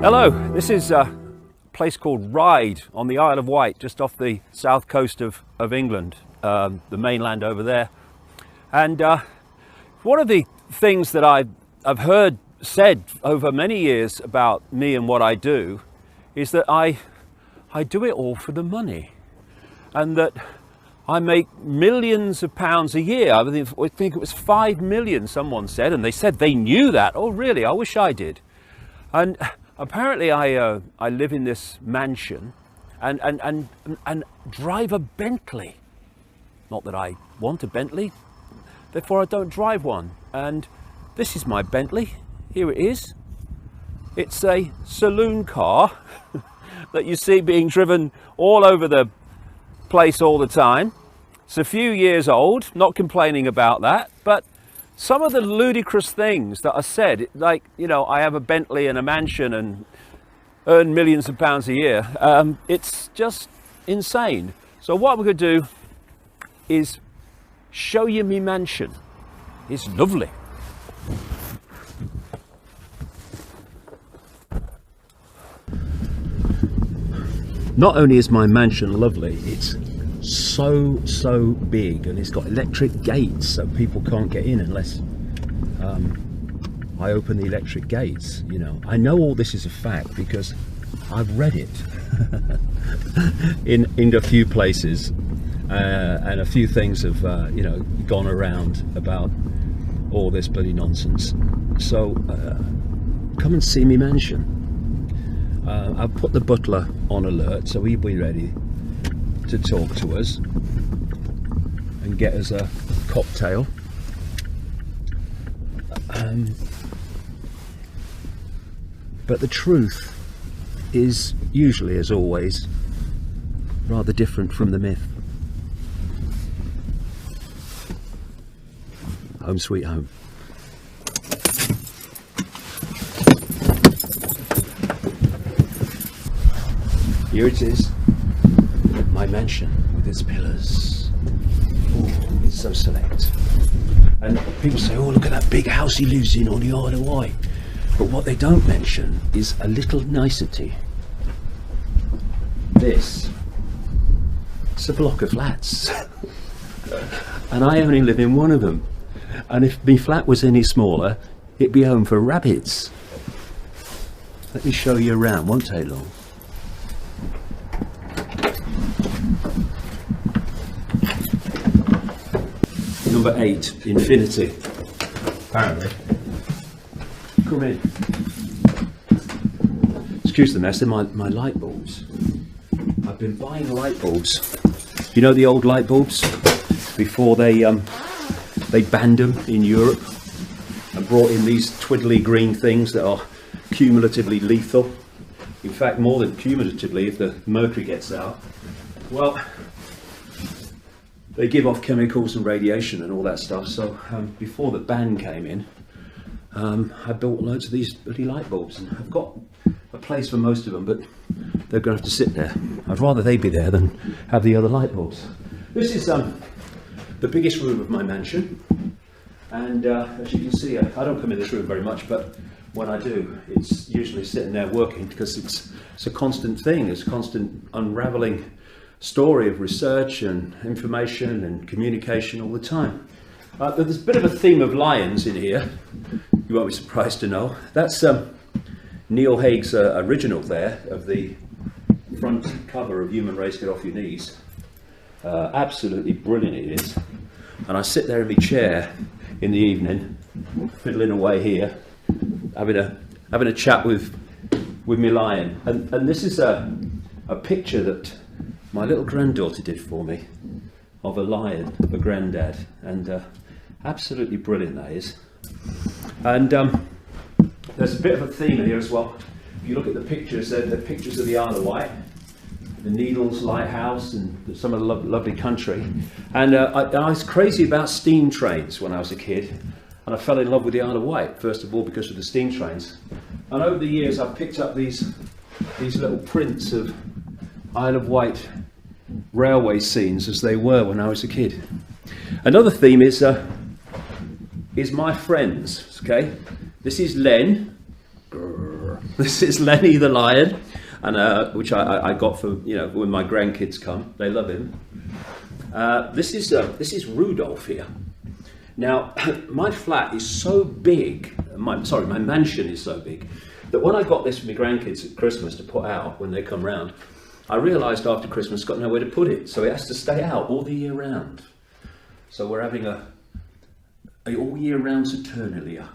Hello, this is a place called Ryde on the Isle of Wight, just off the south coast of England, the mainland over there. And one of the things that I've heard said over many years about me and what I do is that I do it all for the money, and that I make millions of pounds a year. I think it was 5 million, someone said, and they said they knew that. Oh, really? I wish I did. And apparently I live in this mansion and drive a Bentley. Not that I want a Bentley, therefore I don't drive one. And this is my Bentley. Here it is. It's a saloon car that you see being driven all over the place all the time. It's a few years old, not complaining about that, but some of the ludicrous things that are said, like, you know, I have a Bentley and a mansion and earn millions of pounds a year, it's just insane. So what we're going to do is show you me mansion. It's lovely. Not only is my mansion lovely, it's so big, and it's got electric gates, so people can't get in unless I open the electric gates. You know, I know all this is a fact because I've read it in a few places, and a few things have you know, gone around about all this bloody nonsense. So come and see me mansion. I've put the butler on alert, so he'll be ready to talk to us and get us a cocktail. But the truth is usually, as always, rather different from the myth. Home sweet home. Here it is, my mansion with its pillars. Oh, it's so select. And people say, oh, look at that big house he lives in on the Isle of Wight. But what they don't mention is a little nicety. This, it's a block of flats. And I only live in one of them. And if my flat was any smaller, it'd be home for rabbits. Let me show you around, won't take long. Number 8, infinity, apparently. Come in. Excuse the mess, they're my light bulbs. I've been buying light bulbs. You know the old light bulbs? Before they banned them in Europe and brought in these twiddly green things that are cumulatively lethal. In fact, more than cumulatively if the mercury gets out. Well, they give off chemicals and radiation and all that stuff. So before the ban came in, I built loads of these bloody light bulbs, and I've got a place for most of them, but they're going to have to sit there. I'd rather they be there than have the other light bulbs. This is the biggest room of my mansion, and as you can see, I don't come in this room very much, but when I do, it's usually sitting there working, because it's a constant thing. It's a constant unraveling story of research and information and communication all the time. There's a bit of a theme of lions in here, you won't be surprised to know. That's Neil Haig's original there of the front cover of Human Race Get Off Your Knees. Absolutely brilliant it is. And I sit there in my chair in the evening, fiddling away here, having a chat with my lion. And this is a picture that my little granddaughter did for me of a lion, of a granddad, and absolutely brilliant that is. And there's a bit of a theme here as well. If you look at the pictures, they're pictures of the Isle of Wight, the Needles Lighthouse, and some of the lovely country. And I was crazy about steam trains when I was a kid, and I fell in love with the Isle of Wight, first of all because of the steam trains. And over the years I've picked up these little prints of Isle of Wight railway scenes as they were when I was a kid. Another theme is my friends. Okay, this is Len. Grrr. This is Lenny the lion, and which I got for, you know, when my grandkids come. They love him. This is Rudolph here. Now, my flat is so big. My mansion is so big that when I got this for my grandkids at Christmas to put out when they come round, I realised after Christmas got nowhere to put it, so it has to stay out all the year round. So we're having a all year round Saturnalia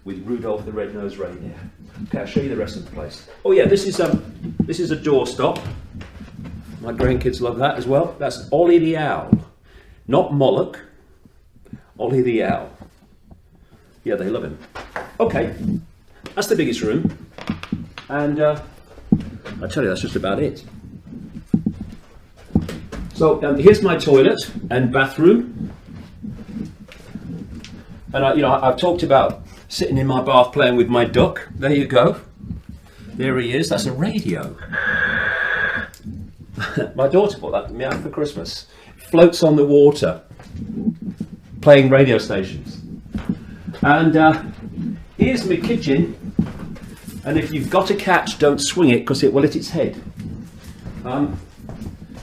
with Rudolph the Red-Nosed Reindeer. Okay, I'll show you the rest of the place. Oh yeah, this is a doorstop. My grandkids love that as well. That's Ollie the Owl, not Moloch. Ollie the Owl. Yeah, they love him. Okay, that's the biggest room, and I tell you, that's just about it. So here's my toilet and bathroom, and I've talked about sitting in my bath playing with my duck. There you go. There he is. That's a radio. My daughter bought that for me out for Christmas. It floats on the water, playing radio stations. And here's my kitchen. And if you've got a catch, don't swing it because it will hit its head.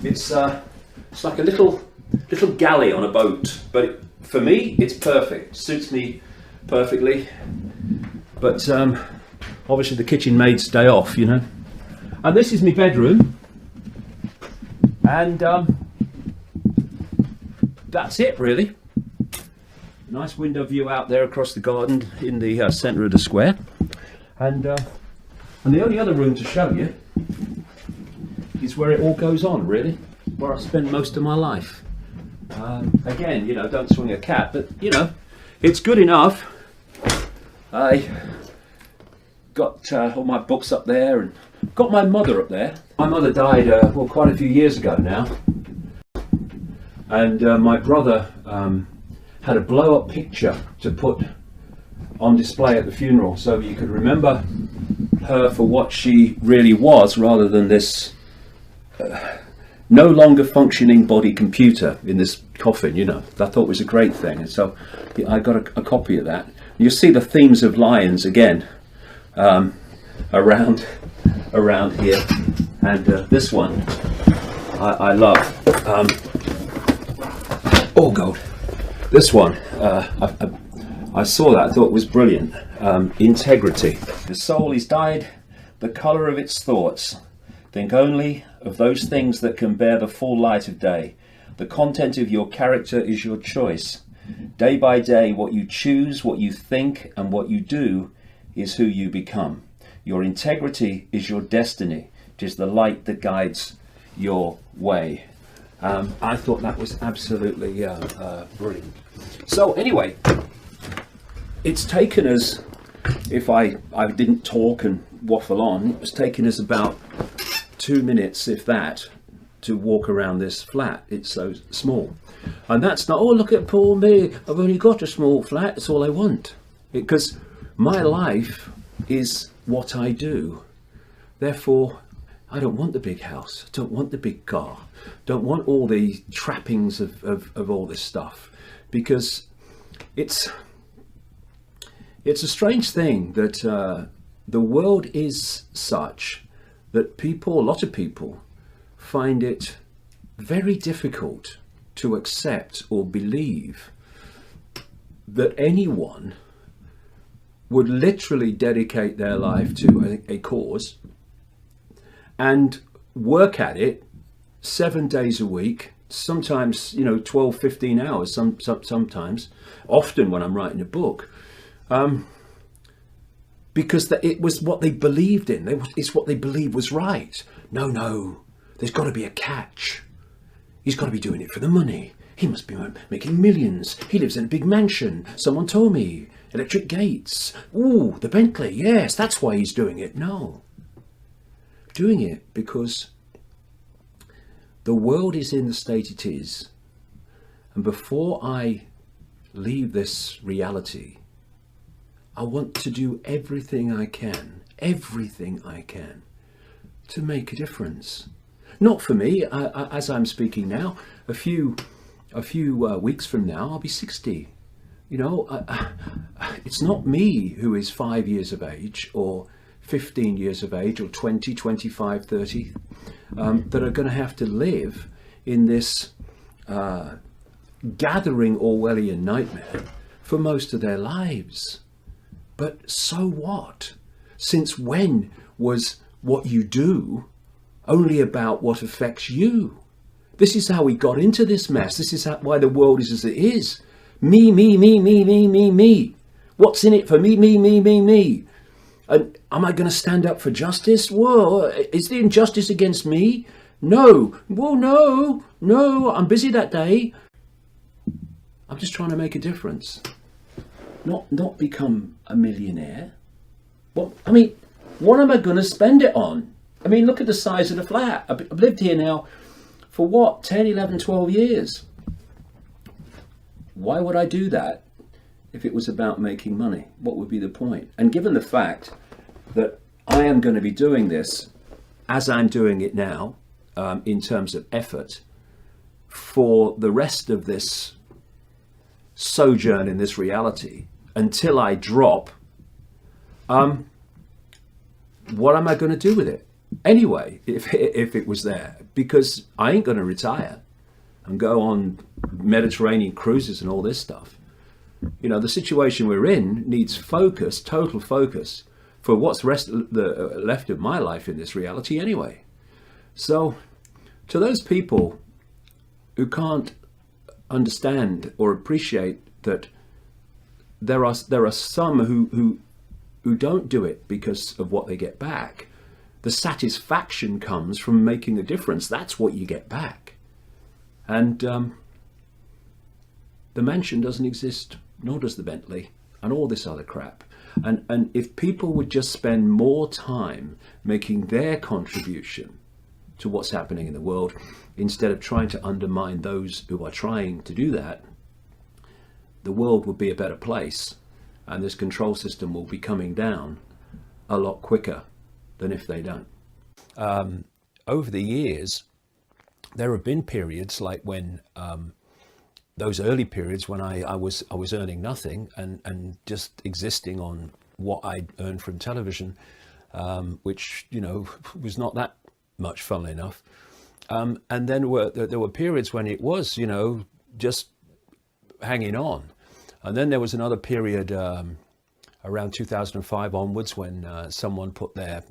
It's like a little galley on a boat, but for me, it's perfect. Suits me perfectly. But obviously, the kitchen maid's day off, you know. And this is my bedroom, and that's it, really. Nice window view out there across the garden in the centre of the square. And the only other room to show you is where it all goes on, really, where I spend most of my life. Again, you know, don't swing a cat, but you know, it's good enough. I got all my books up there, and got my mother up there. My mother died well, quite a few years ago now, and my brother had a blow-up picture to put on display at the funeral, so you could remember her for what she really was, rather than this no longer functioning body computer in this coffin. You know, I thought was a great thing, and so I got a copy of that. You'll see the themes of lions again around here, and this one I love. Oh God, this one I saw that, I thought it was brilliant. Integrity. The soul is dyed the colour of its thoughts. Think only of those things that can bear the full light of day. The content of your character is your choice. Day by day, what you choose, what you think, and what you do is who you become. Your integrity is your destiny. It is the light that guides your way. I thought that was absolutely brilliant. So anyway, it's taken us, if I didn't talk and waffle on, it was taken us about 2 minutes, if that, to walk around this flat. It's so small. And that's not, oh, look at poor me, I've only got a small flat, that's all I want. Because my life is what I do. Therefore, I don't want the big house, I don't want the big car, don't want all the trappings of all this stuff. Because it's a strange thing that the world is such that people, a lot of people, find it very difficult to accept or believe that anyone would literally dedicate their life to a cause and work at it 7 days a week, sometimes, you know, 12, 15 hours, sometimes, often when I'm writing a book, because it was what they believed in. It's what they believed was right. No, there's got to be a catch. He's got to be doing it for the money. He must be making millions. He lives in a big mansion. Someone told me. Electric gates. Ooh, the Bentley. Yes, that's why he's doing it. No. Doing it because the world is in the state it is. And before I leave this reality, I want to do everything I can to make a difference. Not for me, as I'm speaking now, a few weeks from now, I'll be 60. You know, it's not me who is 5 years of age or 15 years of age, or 20, 25, 30, that are going to have to live in this gathering Orwellian nightmare for most of their lives. But so what? Since when was what you do only about what affects you? This is how we got into this mess. This is why the world is as it is. Me, me, me, me, me, me, me. What's in it for me, me, me, me, me? And am I going to stand up for justice? Whoa, is the injustice against me? No. Well, no, I'm busy that day. I'm just trying to make a difference. Not become a millionaire. What am I going to spend it on? I mean, look at the size of the flat. I've lived here now for what, 10, 11, 12 years. Why would I do that if it was about making money? What would be the point? And given the fact that I am going to be doing this as I'm doing it now, in terms of effort, for the rest of this sojourn in this reality, until I drop, what am I going to do with it anyway, if it was there? Because I ain't going to retire and go on Mediterranean cruises and all this stuff. You know, the situation we're in needs focus, total focus, for what's left of my life in this reality anyway. So to those people who can't understand or appreciate that there are some who don't do it because of what they get back. The satisfaction comes from making a difference. That's what you get back. And the mansion doesn't exist, nor does the Bentley, and all this other crap. And if people would just spend more time making their contribution to what's happening in the world, instead of trying to undermine those who are trying to do that, the world would be a better place, and this control system will be coming down a lot quicker than if they don't. Over the years, there have been periods like when those early periods when I was earning nothing and just existing on what I'd earned from television, which, you know, was not that much, funnily enough. And then there were periods when it was, you know, just hanging on. And then there was another period around 2005 onwards when someone put the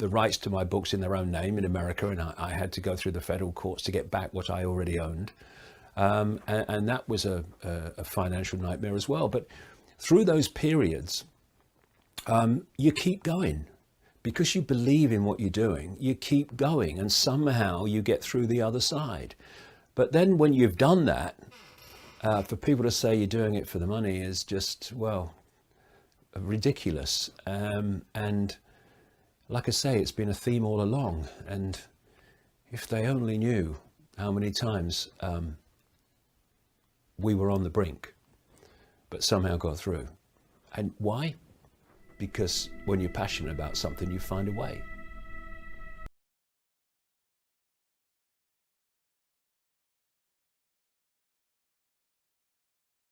rights to my books in their own name in America, and I had to go through the federal courts to get back what I already owned. And that was a financial nightmare as well. But through those periods, you keep going. Because you believe in what you're doing, you keep going, and somehow you get through the other side. But then when you've done that, for people to say you're doing it for the money is just, well, ridiculous. And like I say, it's been a theme all along. And if they only knew how many times we were on the brink, but somehow got through. And why? Because when you're passionate about something, you find a way.